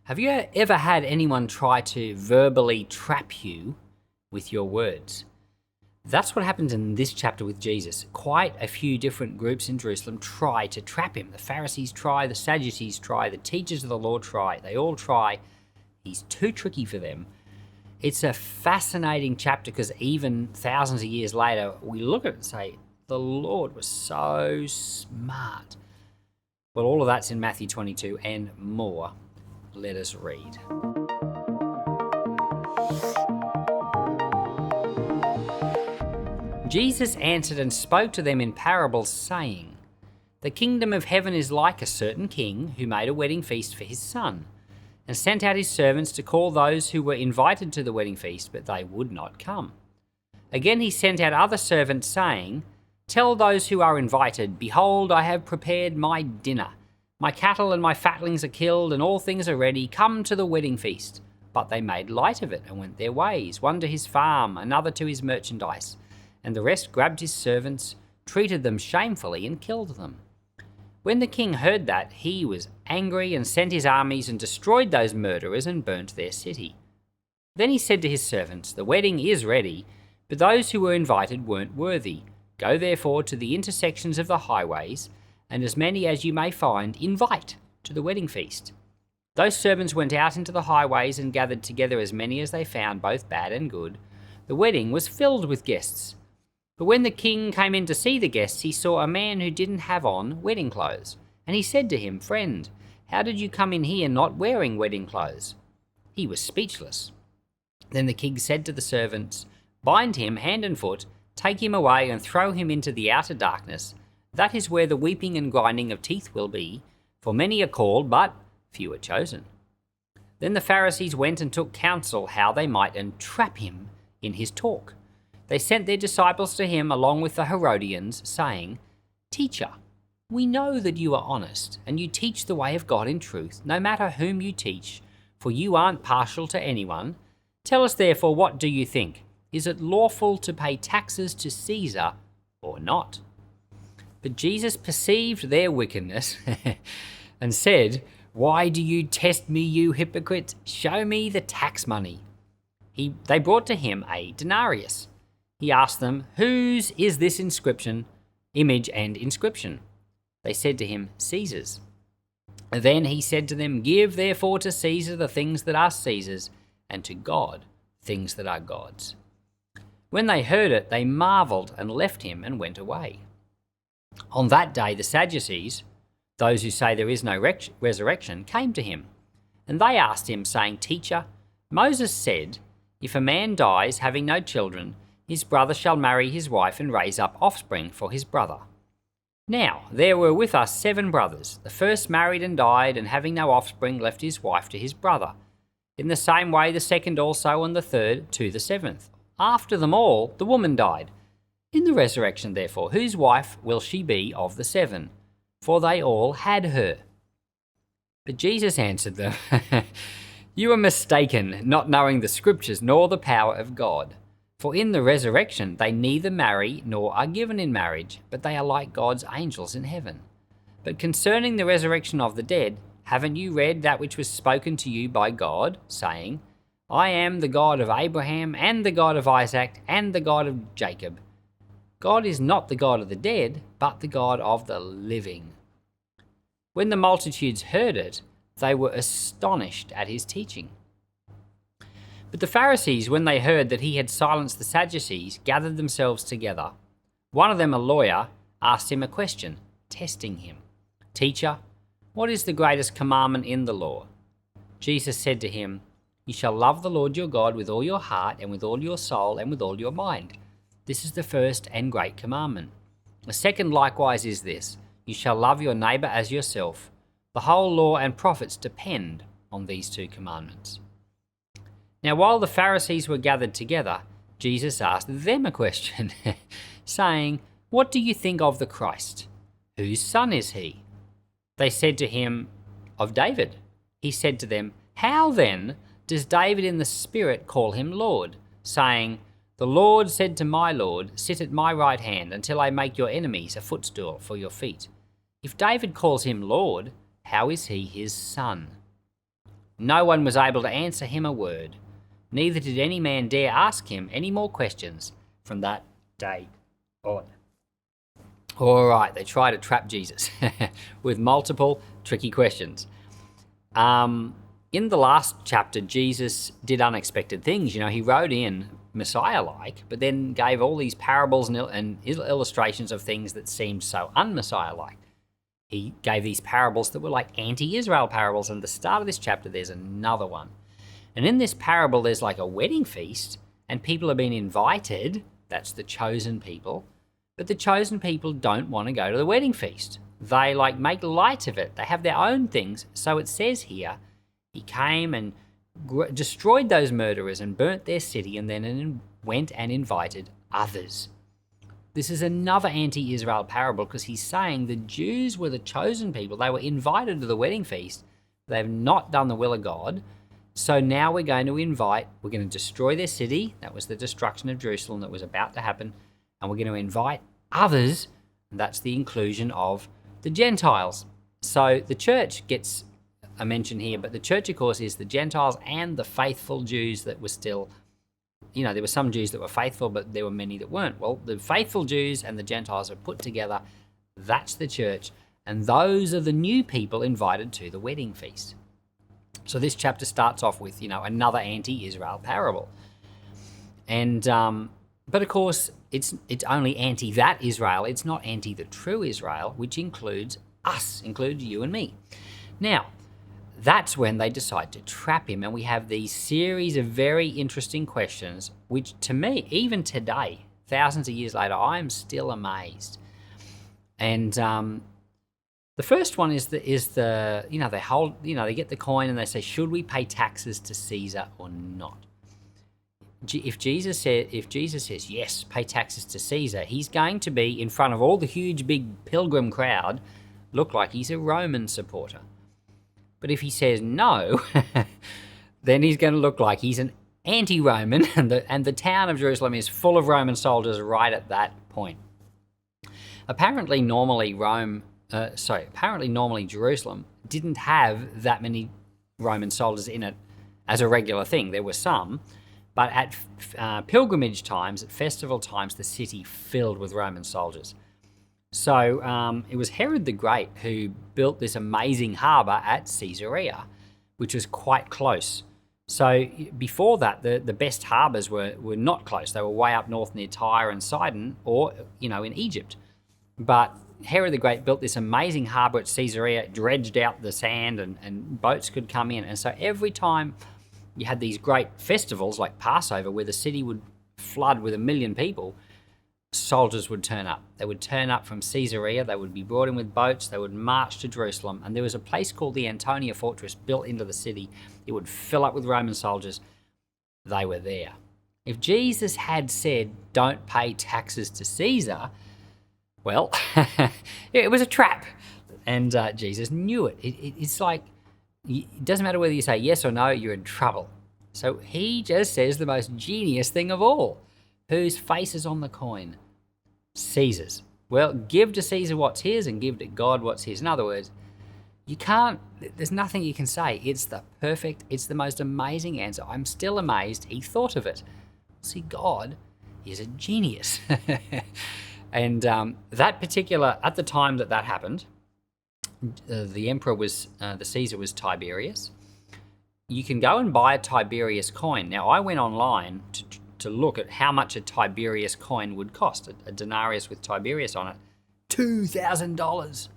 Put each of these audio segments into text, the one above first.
Have you ever had anyone try to verbally trap you with your words? That's what happens in this chapter with Jesus. Quite a few different groups in Jerusalem try to trap him. The Pharisees try, the Sadducees try, the teachers of the law try. They all try. He's too tricky for them. It's a fascinating chapter because even thousands of years later, we look at it and say, the Lord was so smart. Well, all of that's in Matthew 22 and more. Let us read. Jesus answered and spoke to them in parables, saying, "The kingdom of heaven is like a certain king who made a wedding feast for his son, and sent out his servants to call those who were invited to the wedding feast, but they would not come. Again he sent out other servants, saying, 'Tell those who are invited, behold, I have prepared my dinner. My cattle and my fatlings are killed, and all things are ready. Come to the wedding feast.' But they made light of it and went their ways, one to his farm, another to his merchandise. And the rest grabbed his servants, treated them shamefully, and killed them. When the king heard that, he was angry and sent his armies and destroyed those murderers and burnt their city. Then he said to his servants, 'The wedding is ready, but those who were invited weren't worthy. Go therefore to the intersections of the highways, and as many as you may find, invite to the wedding feast.' Those servants went out into the highways and gathered together as many as they found, both bad and good. The wedding was filled with guests. But when the king came in to see the guests, he saw a man who didn't have on wedding clothes. And he said to him, 'Friend, how did you come in here not wearing wedding clothes?' He was speechless. Then the king said to the servants, 'Bind him hand and foot, take him away and throw him into the outer darkness. That is where the weeping and grinding of teeth will be, for many are called, but few are chosen.' Then the Pharisees went and took counsel how they might entrap him in his talk. They sent their disciples to him along with the Herodians, saying, 'Teacher, we know that you are honest, and you teach the way of God in truth, no matter whom you teach, for you aren't partial to anyone. Tell us therefore, what do you think? Is it lawful to pay taxes to Caesar or not?' But Jesus perceived their wickedness and said, 'Why do you test me, you hypocrites? Show me the tax money.' They brought to him a denarius. He asked them, 'Whose is this image and inscription?' They said to him, 'Caesar's.' Then he said to them, 'Give therefore to Caesar the things that are Caesar's, and to God things that are God's.' When they heard it, they marveled and left him and went away. On that day, the Sadducees, those who say there is no resurrection, came to him. And they asked him, saying, 'Teacher, Moses said, if a man dies having no children, his brother shall marry his wife and raise up offspring for his brother. Now there were with us 7 brothers. The first married and died, and having no offspring left his wife to his brother. In the same way the second also, and the third to the 7th. After them all, the woman died. In the resurrection, therefore, whose wife will she be of the 7? For they all had her.' But Jesus answered them, 'You are mistaken, not knowing the Scriptures nor the power of God. For in the resurrection they neither marry nor are given in marriage, but they are like God's angels in heaven. But concerning the resurrection of the dead, haven't you read that which was spoken to you by God, saying, I am the God of Abraham and the God of Isaac and the God of Jacob? God is not the God of the dead, but the God of the living.' When the multitudes heard it, they were astonished at his teaching. But the Pharisees, when they heard that he had silenced the Sadducees, gathered themselves together. One of them, a lawyer, asked him a question, testing him. 'Teacher, what is the greatest commandment in the law?' Jesus said to him, 'You shall love the Lord your God with all your heart and with all your soul and with all your mind. This is the first and great commandment. The second likewise is this, you shall love your neighbour as yourself. The whole law and prophets depend on these 2 commandments.' Now while the Pharisees were gathered together, Jesus asked them a question, saying, 'What do you think of the Christ? Whose son is he?' They said to him, 'Of David.' He said to them, 'How then does David in the Spirit call him Lord, saying, The Lord said to my Lord, sit at my right hand until I make your enemies a footstool for your feet. If David calls him Lord, how is he his son?' No one was able to answer him a word. Neither did any man dare ask him any more questions from that day on. All right, they try to trap Jesus with multiple tricky questions. In the last chapter, Jesus did unexpected things. He rode in Messiah-like, but then gave all these parables and illustrations of things that seemed so un-Messiah-like. He gave these parables that were like anti-Israel parables. And at the start of this chapter, there's another one. And in this parable, there's like a wedding feast, and people have been invited. That's the chosen people. But the chosen people don't want to go to the wedding feast. They make light of it. They have their own things. So it says here, he came and destroyed those murderers and burnt their city, and then went and invited others. This is another anti-Israel parable, because he's saying the Jews were the chosen people. They were invited to the wedding feast. They've not done the will of God. So now we're going to destroy their city. That was the destruction of Jerusalem that was about to happen. And we're going to invite others. And that's the inclusion of the Gentiles. So the church gets a mention here, but the church, of course, is the Gentiles and the faithful Jews that were still, there were some Jews that were faithful, but there were many that weren't. Well, the faithful Jews and the Gentiles are put together. That's the church. And those are the new people invited to the wedding feast. So this chapter starts off with, another anti-Israel parable. And, but of course, it's only anti that Israel. It's not anti the true Israel, which includes us, includes you and me. Now, that's when they decide to trap him. And we have these series of very interesting questions, which to me, even today, thousands of years later, I am still amazed. And the first one is they get the coin and they say, should we pay taxes to Caesar or not? If Jesus says, yes, pay taxes to Caesar, he's going to be in front of all the huge, big pilgrim crowd, look like he's a Roman supporter. But if he says no, then he's going to look like he's an anti-Roman, and the town of Jerusalem is full of Roman soldiers right at that point. Apparently, normally Jerusalem didn't have that many Roman soldiers in it as a regular thing. There were some, but at pilgrimage times, at festival times, the city filled with Roman soldiers. So it was Herod the Great who built this amazing harbour at Caesarea, which was quite close. So before that, the best harbours were not close. They were way up north near Tyre and Sidon, or in Egypt. But Herod the Great built this amazing harbour at Caesarea, dredged out the sand, and boats could come in. And so every time you had these great festivals like Passover, where the city would flood with 1 million people, soldiers would turn up. They would turn up from Caesarea. They would be brought in with boats. They would march to Jerusalem. And there was a place called the Antonia Fortress built into the city. It would fill up with Roman soldiers. They were there. If Jesus had said, don't pay taxes to Caesar, well, it was a trap. And Jesus knew it. It's like, it doesn't matter whether you say yes or no, you're in trouble. So he just says the most genius thing of all. Whose face is on the coin? Caesar's. Well, give to Caesar what's his and give to God what's his. In other words, there's nothing you can say. It's the most amazing answer. I'm still amazed he thought of it. See, God is a genius. And that particular, at the time that happened, the emperor was, the Caesar was Tiberius. You can go and buy a Tiberius coin. Now, I went online to look at how much a Tiberius coin would cost, a denarius with Tiberius on it, $2,000.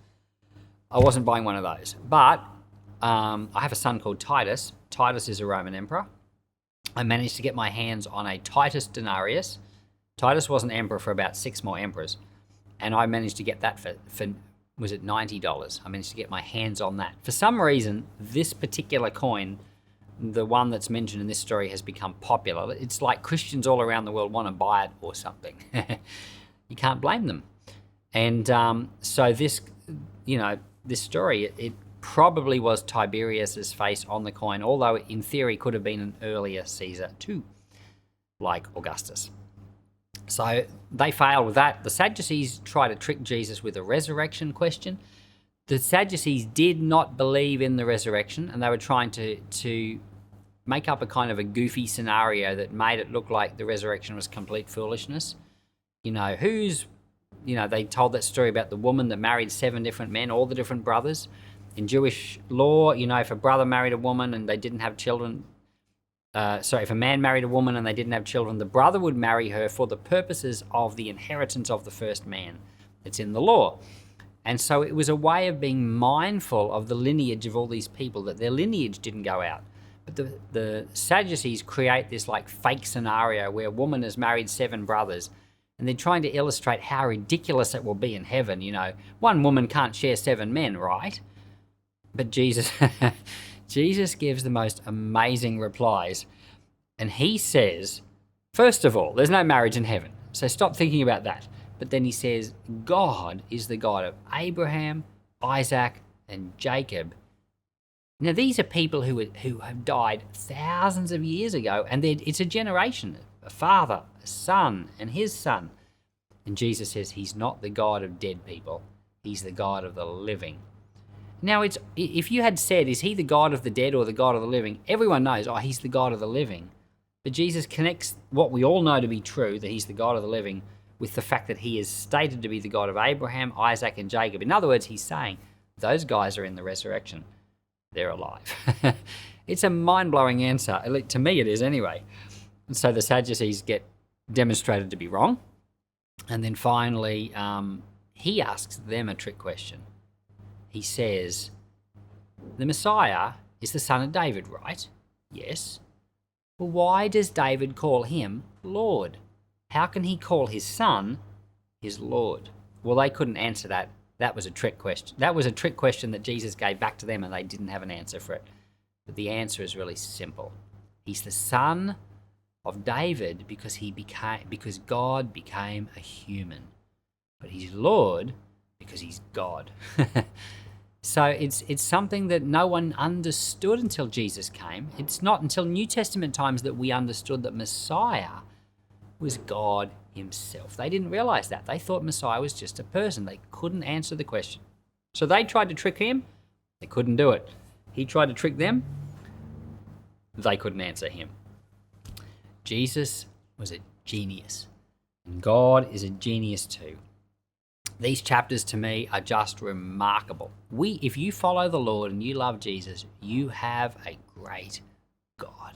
I wasn't buying one of those, but I have a son called Titus. Titus is a Roman emperor. I managed to get my hands on a Titus denarius. Titus wasn't emperor for about 6 more emperors, and I managed to get that for was it $90? I managed to get my hands on that. For some reason, this particular coin, the one that's mentioned in this story, has become popular. It's like Christians all around the world want to buy it or something. You can't blame them. And so this story, it probably was Tiberius's face on the coin, although in theory could have been an earlier Caesar too, like Augustus. So they failed with that. The Sadducees try to trick Jesus with a resurrection question. the Sadducees did not believe in the resurrection, and they were trying to make up a kind of a goofy scenario that made it look like the resurrection was complete foolishness. They told that story about the woman that married 7 different men, all the different brothers. In Jewish law, if a brother married a woman and they didn't have children, if a man married a woman and they didn't have children, the brother would marry her for the purposes of the inheritance of the first man. It's in the law. And so it was a way of being mindful of the lineage of all these people, that their lineage didn't go out. But the Sadducees create this like fake scenario where a woman has married 7 brothers, and they're trying to illustrate how ridiculous it will be in heaven. One woman can't share 7 men, right? But Jesus gives the most amazing replies. And he says, first of all, there's no marriage in heaven. So stop thinking about that. But then he says, God is the God of Abraham, Isaac, and Jacob. Now, these are people who have died thousands of years ago, and it's a generation, a father, a son, and his son. And Jesus says he's not the God of dead people. He's the God of the living. Now, if you had said, is he the God of the dead or the God of the living? Everyone knows, he's the God of the living. But Jesus connects what we all know to be true, that he's the God of the living, with the fact that he is stated to be the God of Abraham, Isaac, and Jacob. In other words, he's saying, those guys are in the resurrection. They're alive. It's a mind-blowing answer. To me, it is anyway. And so the Sadducees get demonstrated to be wrong. And then finally, he asks them a trick question. He says, the Messiah is the son of David, right? Yes. Well, why does David call him Lord? How can he call his son his Lord? Well, they couldn't answer that. That was a trick question. That was a trick question that Jesus gave back to them, and they didn't have an answer for it. But the answer is really simple. He's the son of David because God became a human. But he's Lord because he's God. So it's something that no one understood until Jesus came. It's not until New Testament times that we understood that Messiah was God himself. They didn't realize that. They thought Messiah was just a person. They couldn't answer the question. So they tried to trick him. They couldn't do it. He tried to trick them. They couldn't answer him. Jesus was a genius, and God is a genius too. These chapters to me are just remarkable. If you follow the Lord and you love Jesus, you have a great God.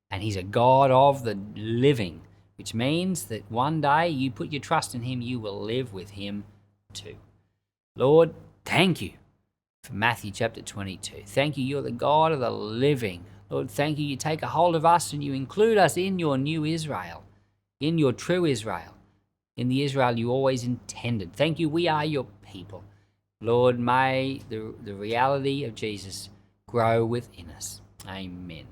And he's a God of the living, which means that one day you put your trust in him, you will live with him too. Lord, thank you for Matthew chapter 22. Thank you, you're the God of the living. Lord, thank you, you take a hold of us and you include us in your new Israel, in your true Israel, in the Israel you always intended. Thank you, we are your people. Lord, may the reality of Jesus grow within us. Amen.